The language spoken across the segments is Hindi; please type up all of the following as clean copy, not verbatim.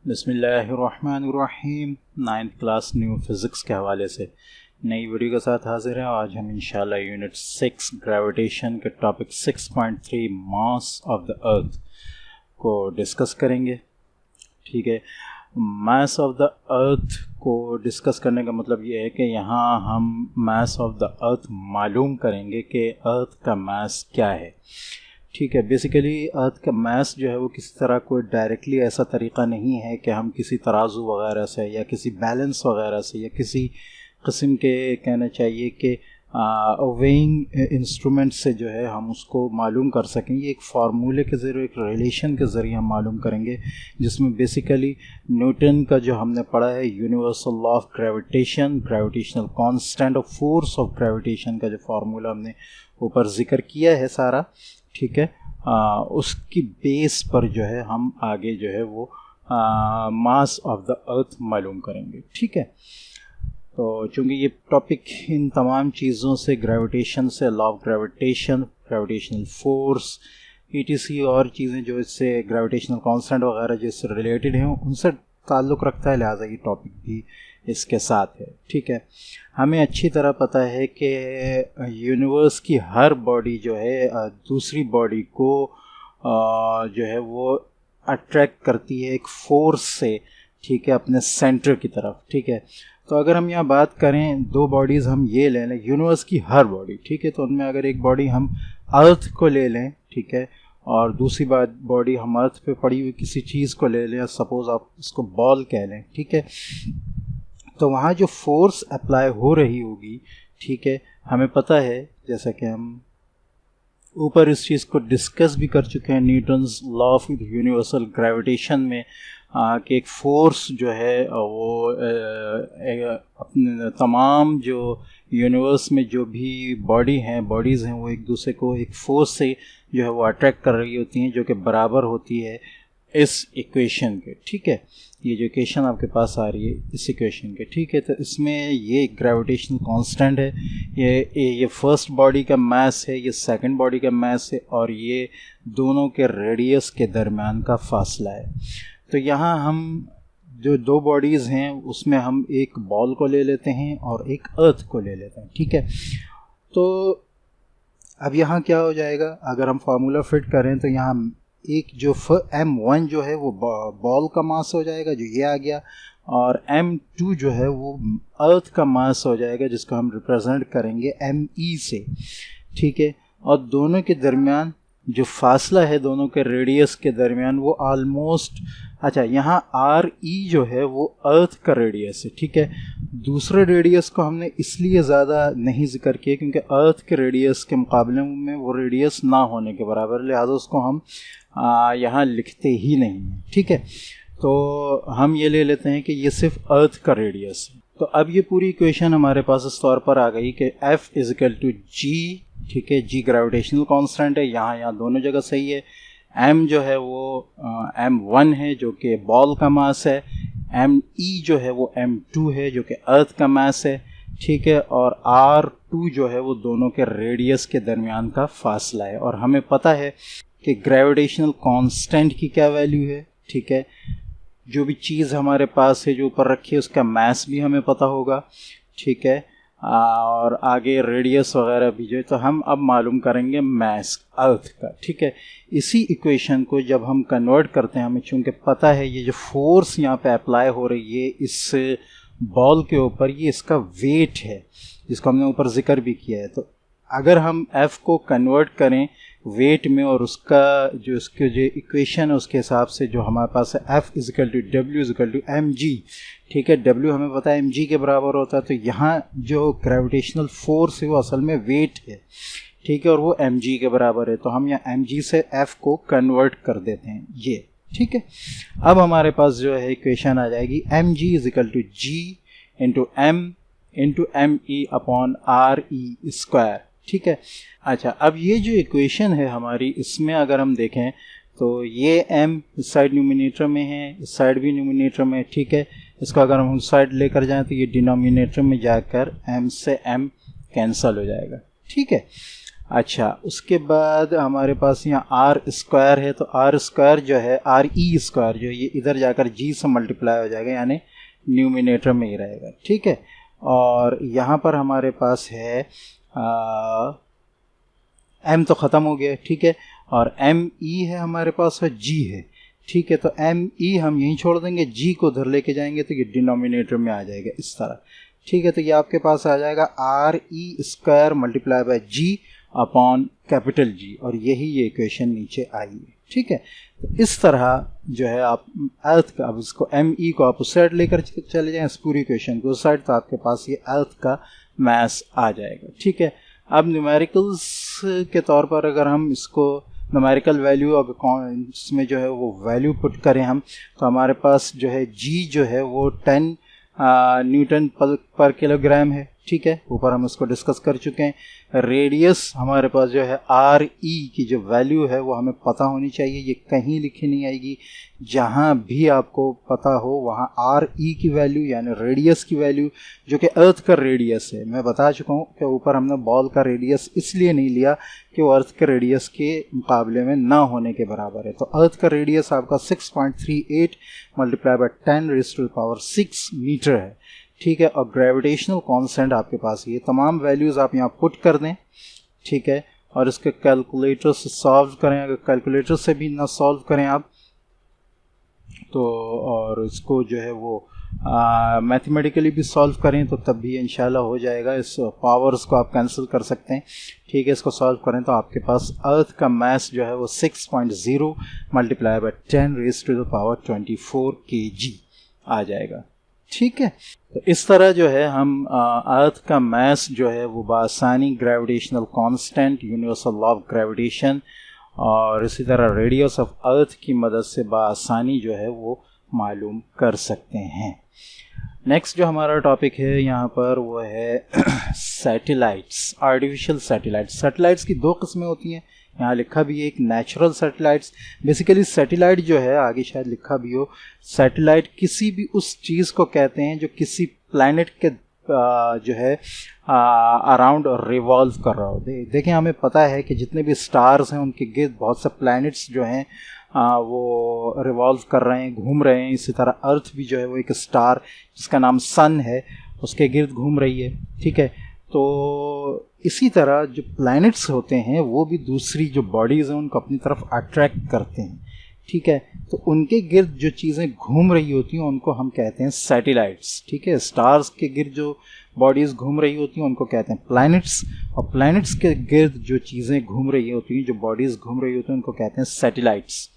बिस्मिल्लाहिर्रहमानिर्रहीम। 9th क्लास न्यू फिज़िक्स के हवाले से नई वीडियो के साथ हाजिर हैं। आज हम इंशाल्लाह यूनिट 6 ग्रेविटेशन के topic 6.3 mass of the earth को डिस्कस करेंगे। ठीक है, मास ऑफ द अर्थ को डिस्कस करने का मतलब ये है कि यहाँ हम मास ऑफ द अर्थ मालूम करेंगे कि अर्थ का मास क्या है। ठीक है, बेसिकली अर्थ का मास जो है वो किसी तरह कोई डायरेक्टली ऐसा तरीक़ा नहीं है कि हम किसी तराजू वगैरह से या किसी बैलेंस वगैरह से या किसी किस्म के कहना चाहिए कि वेइंग इंस्ट्रूमेंट से जो है हम उसको मालूम कर सकें। ये एक फार्मूले के ज़रिए, एक रिलेशन के ज़रिए हम मालूम करेंगे, जिसमें बेसिकली न्यूटन का जो हमने पढ़ा है universal law of gravitation, gravitational constant of force of gravitation का जो फार्मूला हमने ऊपर जिक्र किया है सारा, ठीक है, उसकी बेस पर जो है हम आगे जो है वो मास ऑफ द अर्थ मालूम करेंगे। ठीक है, तो चूँकि ये टॉपिक इन तमाम चीज़ों से, ग्रेविटेशन से, law of gravitation, gravitational force, ETC और चीज़ें जो इससे ग्रेविटेशनल कांस्टेंट वगैरह जिससे रिलेटेड हैं उनसे ताल्लुक़ रखता है, लिहाजा ये टॉपिक भी इसके साथ है। ठीक है, हमें अच्छी तरह पता है कि यूनिवर्स की हर बॉडी जो है दूसरी बॉडी को जो है वो अट्रैक्ट करती है एक फोर्स से, ठीक है, अपने सेंटर की तरफ। ठीक है, तो अगर हम यहाँ बात करें, दो बॉडीज़ हम ये ले लें, यूनिवर्स की हर बॉडी, ठीक है, तो उनमें अगर एक बॉडी हम अर्थ को ले लें, ठीक है, और दूसरी बॉडी हम अर्थ पे पड़ी हुई किसी चीज़ को ले लें, सपोज़ आप इसको बॉल कह लें, ठीक है, तो वहाँ जो फोर्स अप्लाई हो रही होगी, ठीक है, हमें पता है, जैसा कि हम ऊपर इस चीज़ को डिस्कस भी कर चुके हैं Newton's law of universal gravitation में, कि एक फोर्स जो है वो अपने तमाम जो यूनिवर्स में जो भी बॉडीज़ हैं वो एक दूसरे को एक फोर्स से जो है वो अट्रैक्ट कर रही होती हैं, जो कि बराबर होती है इस इक्वेशन के। ठीक है, ये जो इक्वेशन आपके पास आ रही है इस इक्वेशन के, ठीक है, तो इसमें ये ग्रेविटेशनल कांस्टेंट है, ये फर्स्ट बॉडी का मास है, ये सेकंड बॉडी का मास है, और ये दोनों के रेडियस के दरमियान का फासला है। तो यहाँ हम जो दो बॉडीज़ हैं उसमें हम एक बॉल को ले लेते हैं और एक अर्थ को ले लेते हैं। ठीक है, तो अब यहाँ क्या हो जाएगा, अगर हम फार्मूला फिट करें तो यहाँ एक जो M1 जो है वो बॉल का मास हो जाएगा, जो ये आ गया, और M2 जो है वो अर्थ का मास हो जाएगा, जिसको हम रिप्रेजेंट करेंगे ME से। ठीक है, और दोनों के दरमियान जो फासला है, दोनों के रेडियस के दरमियान, वो ऑलमोस्ट, अच्छा, यहाँ RE जो है वो अर्थ का रेडियस है। ठीक है, दूसरे रेडियस को हमने इसलिए ज़्यादा नहीं जिक्र किया क्योंकि अर्थ के रेडियस के मुकाबले में वो रेडियस ना होने के बराबर, लिहाजा उसको हम यहाँ लिखते ही नहीं हैं। ठीक है, तो हम ये ले लेते हैं कि ये सिर्फ अर्थ का रेडियस है। तो अब ये पूरी इक्वेशन हमारे पास इस तौर पर आ गई कि F = G, ठीक है, G ग्रेविटेशनल कांस्टेंट है, यहाँ दोनों जगह सही है। M जो है वो M1 है जो कि बॉल का मास है, ME जो है वो M2 है जो कि अर्थ का मास है। ठीक है, और R2 जो है वो दोनों के रेडियस के दरमियान का फासला है, और हमें पता है कि ग्रेविटेशनल कांस्टेंट की क्या वैल्यू है। ठीक है, जो भी चीज़ हमारे पास है जो ऊपर रखी है उसका मास भी हमें पता होगा। ठीक है, और आगे रेडियस वगैरह भी जो है, तो हम अब मालूम करेंगे मास अर्थ का। ठीक है, इसी इक्वेशन को जब हम कन्वर्ट करते हैं, हमें चूँकि पता है ये जो फोर्स यहाँ पे अप्लाई हो रही है इस बॉल के ऊपर, ये इसका वेट है जिसको हमने ऊपर जिक्र भी किया है। तो अगर हम F को कन्वर्ट करें वेट में और उसका जो इसके जो इक्वेशन है उसके हिसाब से जो हमारे पास है F = W = mg, ठीक है, W हमें पता है mg के बराबर होता है, तो यहाँ जो ग्रेविटेशनल फोर्स है वो असल में वेट है। ठीक है, और वो mg के बराबर है, तो हम यहाँ mg से F को कन्वर्ट कर देते हैं ये। ठीक है, अब हमारे पास जो है इक्वेशन आ जाएगी mg = G × M × me/RE²। ठीक है, अच्छा, अब ये जो इक्वेशन है हमारी, इसमें अगर हम देखें तो ये M इस साइड न्यूमिनेटर में है, इस साइड भी न्यूमिनेटर में। ठीक है, इसको अगर हम उस साइड लेकर जाएं तो ये डिनोमिनेटर में जाकर M से M कैंसल हो जाएगा। ठीक है, अच्छा, उसके बाद हमारे पास यहाँ आर स्क्वायर है, तो आर स्क्वायर जो है, आर ई स्क्वायर जो है ये इधर जाकर जी से मल्टीप्लाई हो जाएगा, यानी न्यूमिनेटर में ही रहेगा, ठीक है। और यहाँ पर हमारे पास है एम तो ख़त्म हो गया, ठीक है, और एम ई है हमारे पास, है जी है, ठीक है। तो एम ई हम यहीं छोड़ देंगे, जी को उधर लेके जाएंगे तो ये डिनोमिनेटर में आ जाएगा इस तरह, ठीक है। तो ये आपके पास आ जाएगा R E square multiply by G upon capital G, और यही ये इक्वेशन नीचे आई है, ठीक है। तो इस तरह जो है आप अर्थ का, अब इसको एम ई को आप उस साइड लेकर चले जाएं, इस पूरी इक्वेशन को उस साइड, तो आपके पास ये अर्थ का मास आ जाएगा, ठीक है। अब न्यूमेरिकल्स के तौर पर अगर हम इसको न्यूमेरिकल वैल्यू, अब इसमें जो है वो वैल्यू पुट करें हम, तो हमारे पास जो है जी जो है वो 10 न्यूटन पर किलोग्राम है, ठीक है, ऊपर हम इसको डिस्कस कर चुके हैं। रेडियस हमारे पास जो है आर ई की जो वैल्यू है वो हमें पता होनी चाहिए, ये कहीं लिखी नहीं आएगी, जहाँ भी आपको पता हो वहाँ आर ई की वैल्यू यानी रेडियस की वैल्यू, जो कि अर्थ का रेडियस है, मैं बता चुका हूँ कि ऊपर हमने बॉल का रेडियस इसलिए नहीं लिया कि वो अर्थ के रेडियस के मुकाबले में ना होने के बराबर है। तो अर्थ का रेडियस आपका 6.38 मल्टीप्लाई बाय 10⁻⁶ मीटर है, ठीक है। और ग्रेविटेशनल कांस्टेंट आपके पास ये तमाम वैल्यूज़ आप यहाँ पुट कर दें, ठीक है, और इसके कैलकुलेटर से सॉल्व करें, अगर कैलकुलेटर से भी ना सॉल्व करें आप तो, और इसको जो है वो मैथमेटिकली भी सॉल्व करें तो तब भी इंशाल्लाह हो जाएगा। इस पावर्स को आप कैंसिल कर सकते हैं, ठीक है। इसको सॉल्व करें तो आपके पास अर्थ का मास जो है वो 6.0 मल्टीप्लाई बाय 10⁻24 kg आ जाएगा, ठीक है। तो इस तरह जो है हम अर्थ का मास जो है वो बआसानी gravitational constant, universal law of gravitation और इसी तरह रेडियस ऑफ अर्थ की मदद से बआसानी जो है वो मालूम कर सकते हैं। नेक्स्ट जो हमारा टॉपिक है यहाँ पर वो है सैटेलाइट्स, आर्टिफिशियल सैटेलाइट्स। सैटेलाइट्स की दो किस्में होती हैं, यहाँ लिखा भी है एक नेचुरल सैटेलाइट्स। बेसिकली सैटेलाइट जो है, आगे शायद लिखा भी हो, सैटेलाइट किसी भी उस चीज़ को कहते हैं जो किसी प्लैनेट के जो है अराउंड रिवॉल्व कर रहा हो। देखें, हमें पता है कि जितने भी स्टार्स हैं उनके गिर्द बहुत से प्लैनेट्स जो हैं वो रिवॉल्व कर रहे हैं, घूम रहे हैं। इसी तरह अर्थ भी जो है वो एक स्टार जिसका नाम सन है उसके गिर्द घूम रही है, ठीक है। तो इसी तरह जो प्लैनेट्स होते हैं वो भी दूसरी जो बॉडीज़ हैं उनको अपनी तरफ अट्रैक्ट करते हैं, ठीक है। तो उनके गिर्द जो चीज़ें घूम रही होती हैं उनको हम कहते हैं सैटेलाइट्स, ठीक है। स्टार्स के गिर्द जो बॉडीज़ घूम रही होती हैं उनको कहते हैं प्लैनेट्स, और प्लैनेट्स के गिर्द जो चीज़ें घूम रही होती हैं, जो बॉडीज़ घूम रही होती हैं, उनको कहते हैं satellites.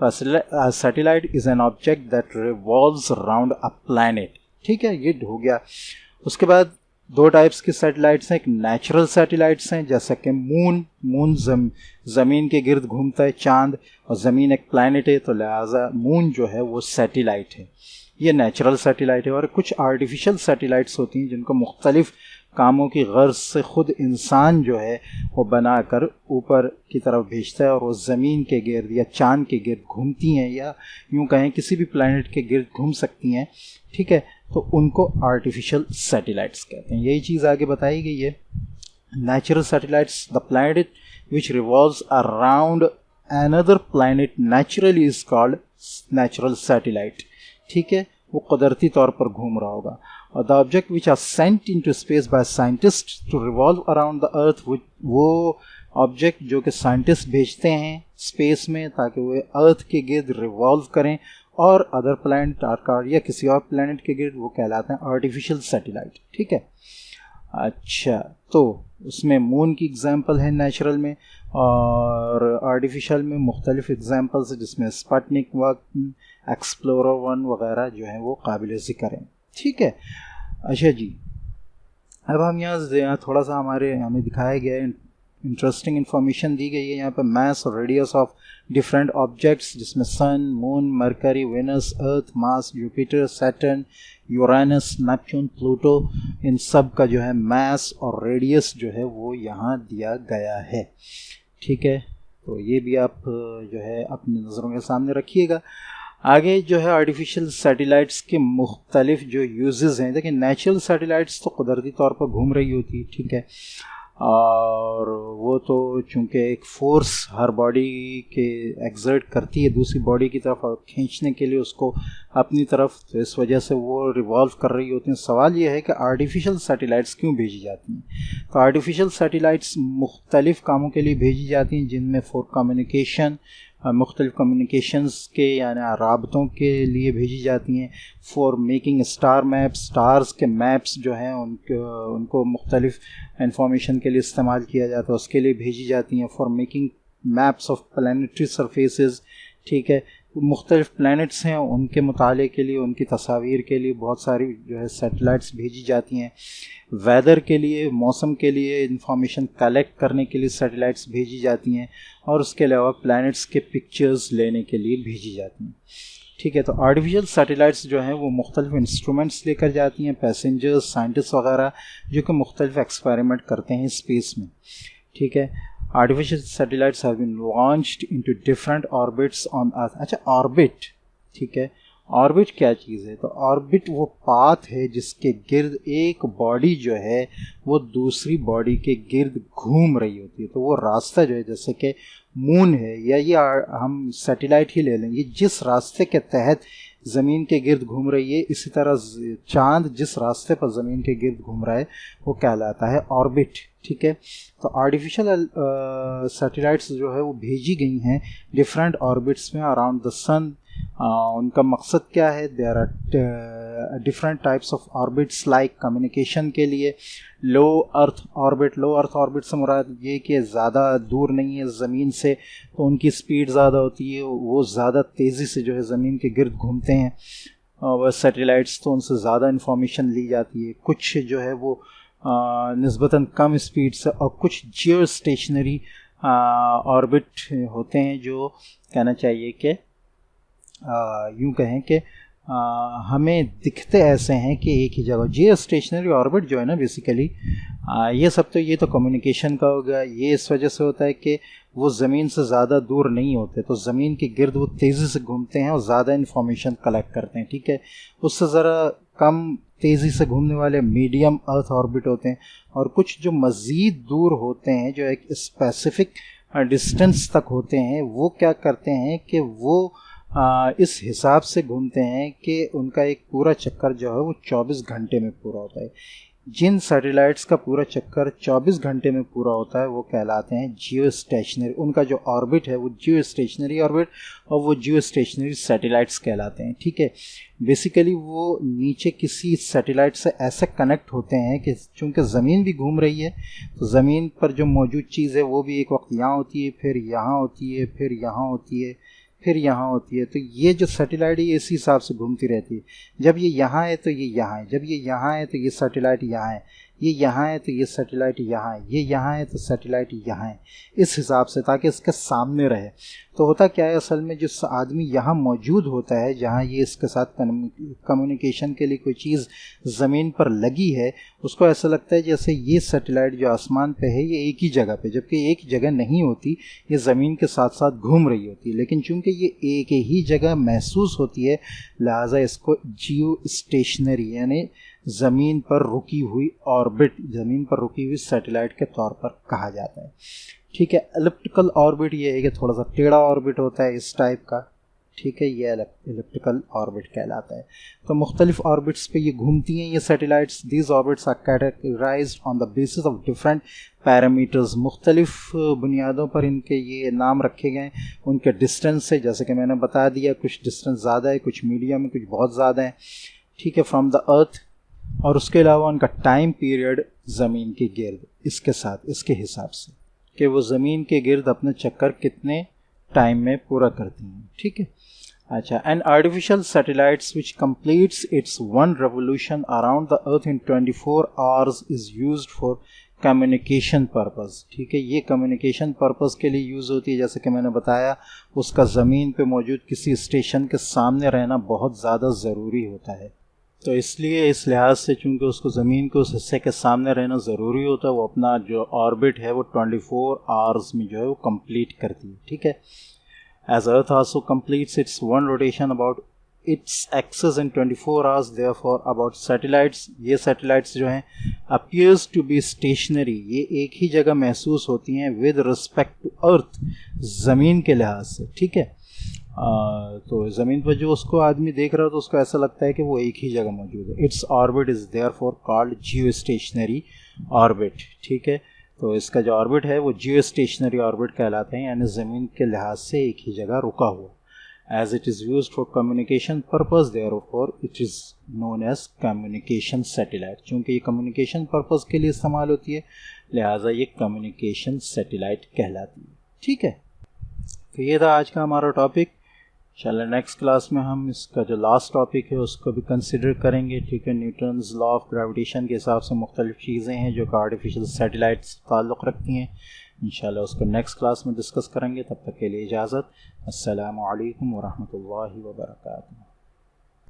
Satellite is an object that revolves around a planet, ठीक है, ये हो गया। उसके बाद दो टाइप्स के सैटेलाइट्स हैं, एक नेचुरल सैटेलाइट्स हैं जैसा कि मून ज़मीन के गिर्द घूमता है, चांद, और ज़मीन एक प्लैनेट है तो लिहाजा मून जो है वो सैटेलाइट है, ये नेचुरल सैटेलाइट है। और कुछ आर्टिफिशियल सैटेलाइट्स होती हैं जिनको मुख्तलिफ कामों की गर्ज से खुद इंसान जो है वो बनाकर ऊपर की तरफ भेजता है और वो ज़मीन के गिर्द या चांद के गिर्द घूमती हैं, या यूँ कहें किसी भी प्लैनेट के गिर्द घूम सकती हैं, ठीक है। तो उनको आर्टिफिशियल सैटेलाइट्स कहते हैं। यही चीज़ आगे बताई गई है। Natural satellites, the planet which revolves around another planet naturally is called natural satellite, ठीक है, वो कुदरती तौर पर घूम रहा होगा। और the object which are sent into space by scientist to revolve around the earth, वो ऑब्जेक्ट जो कि साइंटिस्ट भेजते हैं स्पेस में ताकि वो अर्थ के गिर्द रिवॉल्व करें और अदर प्लैनेट आकार या किसी और प्लैनेट के गिर्द, वो कहलाते हैं आर्टिफिशियल सैटेलाइट, ठीक है। अच्छा, तो उसमें मून की एग्जांपल है नेचुरल में, और आर्टिफिशियल में मुख्तलिफ एग्जांपल्स है जिसमें स्पुतनिक 1, एक्सप्लोरर 1 वगैरह जो हैं वो काबिल ज़िक्र हैं, ठीक है। अच्छा जी, अब हम यहाँ थोड़ा सा हमें दिखाया गया है, इंटरेस्टिंग इन्फॉर्मेशन दी गई है यहाँ पर मास और रेडियस ऑफ डिफरेंट ऑब्जेक्ट्स, जिसमें sun, moon, Mercury, Venus, earth, Mars, Jupiter, Saturn, Uranus, Neptune, Pluto, इन सब का जो है मास और रेडियस जो है वो यहाँ दिया गया है, ठीक है। तो ये भी आप जो है अपनी नज़रों के सामने रखिएगा। आगे जो है आर्टिफिशियल सैटेलाइट्स के मुख्तलिफ जो यूजेस हैं। देखिए, नेचुरल सैटेलाइट्स तो कुदरती तौर पर घूम रही होती है, ठीक है। और वो तो चूँकि एक फोर्स हर बॉडी के एक्सर्ट करती है दूसरी बॉडी की तरफ और खींचने के लिए उसको अपनी तरफ, तो इस वजह से वो रिवॉल्व कर रही होती हैं। सवाल ये है कि आर्टिफिशियल सैटेलाइट्स क्यों भेजी जाती हैं? तो आर्टिफिशियल सैटेलाइट्स मुख्तलिफ़ कामों के लिए भेजी जाती हैं, जिनमें फॉर कम्युनिकेशन, मुख्तलिफ़ कम्युनिकेशंस के यानी राबतों के लिए भेजी जाती हैं। For making star maps, stars के मैप्स जो हैं उनको मुख्तलिफ़ इंफॉर्मेशन के लिए इस्तेमाल किया जाता है, उसके लिए भेजी जाती हैं। For making maps of planetary surfaces, ठीक है, मुख्तलिफ़ प्लैनेट्स हैं उनके मुताले के लिए, उनकी तस्वीर के लिए बहुत सारी जो है सैटेलाइट्स भेजी जाती हैं। वेदर के लिए, मौसम के लिए इंफॉर्मेशन कलेक्ट करने के लिए सैटेलाइट्स भेजी जाती हैं, और उसके अलावा प्लैनेट्स के पिक्चर्स लेने के लिए भेजी जाती हैं। ठीक है, तो आर्टिफिशियल सैटेलाइट्स जो हैं वो मुख्तलिफ इंस्ट्रूमेंट्स लेकर जाती हैं, पैसेंजर्स, साइंटिस्ट वगैरह जो कि मुख्तलिफ एक्सपेरिमेंट करते हैं स्पेस में। ठीक है, artificial satellites have been launched into different orbits on earth. अच्छा, ऑर्बिट, ठीक है, ऑर्बिट क्या चीज़ है? तो ऑर्बिट वो पाथ है जिसके गिर्द एक बॉडी जो है वो दूसरी बॉडी के गिर्द घूम रही होती है। तो वो रास्ता जो है, जैसे कि मून है या ये हम सैटेलाइट ही ले लेंगे, जिस रास्ते के तहत ज़मीन के गिर्द घूम रही है, इसी तरह चांद जिस रास्ते पर ज़मीन के गिर्द घूम रहा है वो कहलाता है ऑर्बिट। ठीक है, तो आर्टिफिशियल सैटेलाइट्स जो है वो भेजी गई हैं डिफरेंट ऑर्बिट्स में अराउंड द सन। उनका मकसद क्या है? There are different types of orbits like communication के लिए लो अर्थ ऑर्बिट। लो अर्थ ऑर्बिट से मुराद ये कि ज़्यादा दूर नहीं है ज़मीन से, तो उनकी स्पीड ज़्यादा होती है, वो ज़्यादा तेज़ी से जो है ज़मीन के गिर्द घूमते हैं वह सैटेलाइट्स, तो उनसे ज़्यादा इंफॉर्मेशन ली जाती है। कुछ जो है वो निस्बतन कम स्पीड से, और कुछ जियो स्टेशनरी ऑर्बिट होते हैं जो कहना चाहिए कि यूँ कहें कि हमें दिखते ऐसे हैं कि एक ही जगह। जियो स्टेशनरी ऑर्बिट जो है ना बेसिकली ये सब तो ये तो कम्युनिकेशन का होगा। ये इस वजह से होता है कि वो ज़मीन से ज़्यादा दूर नहीं होते, तो ज़मीन के गिर्द वो तेज़ी से घूमते हैं और ज़्यादा इन्फॉर्मेशन कलेक्ट करते हैं। ठीक है, उससे ज़रा कम तेज़ी से घूमने वाले मीडियम अर्थ ऑर्बिट होते हैं, और कुछ जो मज़ीद दूर होते हैं जो एक स्पेसिफिक डिस्टेंस तक होते हैं, वो क्या करते हैं कि वो इस हिसाब से घूमते हैं कि उनका एक पूरा चक्कर जो है वो 24 घंटे में पूरा होता है। जिन सैटेलाइट्स का पूरा चक्कर 24 घंटे में पूरा होता है वो कहलाते हैं जियो स्टेशनरी। उनका जो ऑर्बिट है वो जियो स्टेशनरी ऑर्बिट, और वो जियो स्टेशनरी सैटेलाइट्स कहलाते हैं। ठीक है, बेसिकली वो नीचे किसी सैटेलाइट से ऐसे कनेक्ट होते हैं कि चूँकि ज़मीन भी घूम रही है, तो ज़मीन पर जो मौजूद चीज़ है वो भी एक वक्त यहाँ होती है, फिर यहाँ होती है, फिर यहाँ होती है, फिर यहाँ होती है। तो ये जो सैटेलाइट है इसी हिसाब से घूमती रहती है। जब ये यहाँ है तो ये यहाँ है, जब ये यहाँ है तो ये सैटेलाइट यहाँ है, ये यहाँ है तो ये सैटेलाइट यहाँ है, ये यहाँ है तो सैटेलाइट यहाँ है, इस हिसाब से, ताकि इसके सामने रहे। तो होता क्या है असल में, जिस आदमी यहाँ मौजूद होता है जहाँ ये इसके साथ कम्युनिकेशन के लिए कोई चीज़ ज़मीन पर लगी है, उसको ऐसा लगता है जैसे ये सैटेलाइट जो आसमान पे है ये एक ही जगह पे, जबकि एक जगह नहीं होती, ये ज़मीन के साथ साथ घूम रही होती है। लेकिन चूंकि ये एक ही जगह महसूस होती है, लिहाजा इसको जियो स्टेशनरी यानी ज़मीन पर रुकी हुई ऑर्बिट, ज़मीन पर रुकी हुई सैटेलाइट के तौर पर कहा जाता है। ठीक है, एलिप्टिकल ऑर्बिट ये है कि थोड़ा सा टेढ़ा ऑर्बिट होता है इस टाइप का। ठीक है, ये एलिप्टिकल ऑर्बिट कहलाता है। तो मुख्तलिफ ऑर्बिट्स पे ये घूमती हैं ये satellites. These orbits are categorized on the basis of different parameters. मुख्तलिफ बुनियादों पर इनके ये नाम रखे गए उनके डिस्टेंस से, जैसे कि मैंने बता दिया, कुछ डिस्टेंस ज़्यादा है, कुछ मीडियम है, कुछ बहुत ज़्यादा है। ठीक है, फ्रॉम द अर्थ, और उसके अलावा उनका टाइम पीरियड ज़मीन के गिर्द इसके साथ, इसके हिसाब से कि वो ज़मीन के गिर्द अपने चक्कर कितने टाइम में पूरा करती हैं। ठीक है, अच्छा, an artificial satellites which completes its one revolution around the earth in 24 hours is used for communication purpose. ठीक है, ये कम्युनिकेशन पर्पस के लिए यूज़ होती है। जैसे कि मैंने बताया, उसका ज़मीन पे मौजूद किसी स्टेशन के सामने रहना बहुत ज़्यादा ज़रूरी होता है, तो इसलिए इस लिहाज से चूँकि उसको ज़मीन के उस हिस्से के सामने रहना ज़रूरी होता है, वो अपना जो ऑर्बिट है वो 24 आवर्स में जो है वो कंप्लीट करती है। ठीक है, as earth also completes its one rotation about its axis in 24 hours. Therefore about satellites, ये satellites जो हैं appears to be stationary, ये एक ही जगह महसूस होती हैं with respect to earth, ज़मीन के लिहाज से, ठीक है। तो ज़मीन पर जो उसको आदमी देख रहा है तो उसको ऐसा लगता है कि वो एक ही जगह मौजूद है। Its orbit is therefore called Jio stationery orbit, ठीक है। तो इसका जो ऑर्बिट है वो जियो स्टेशनरी ऑर्बिट कहलाते हैं, यानी ज़मीन के लिहाज से एक ही जगह रुका हुआ। As it is used for communication purpose, therefore it is known as communication satellite. चूँकि ये कम्युनिकेशन पर्पज़ के लिए इस्तेमाल होती है, लिहाजा ये कम्युनिकेशन सैटेलाइट कहलाती है, ठीक है। तो ये था आज का हमारा टॉपिक। इंशाल्लाह नेक्स्ट क्लास में हम इसका जो लास्ट टॉपिक है उसको भी कंसिडर करेंगे, ठीक है। न्यूटन्स लॉ ऑफ ग्रेविटेशन के हिसाब से मुख्तलिफ चीज़ें हैं जो कि आर्टिफिशियल सैटेलाइट्स ताल्लुक़ रखती हैं। इंशाल्लाह उसको नेक्स्ट क्लास में डिस्कस करेंगे। तब तक के लिए इजाज़त। अस्सलामु अलैकुम वरहमतुल्लाहि वबरकातुहू।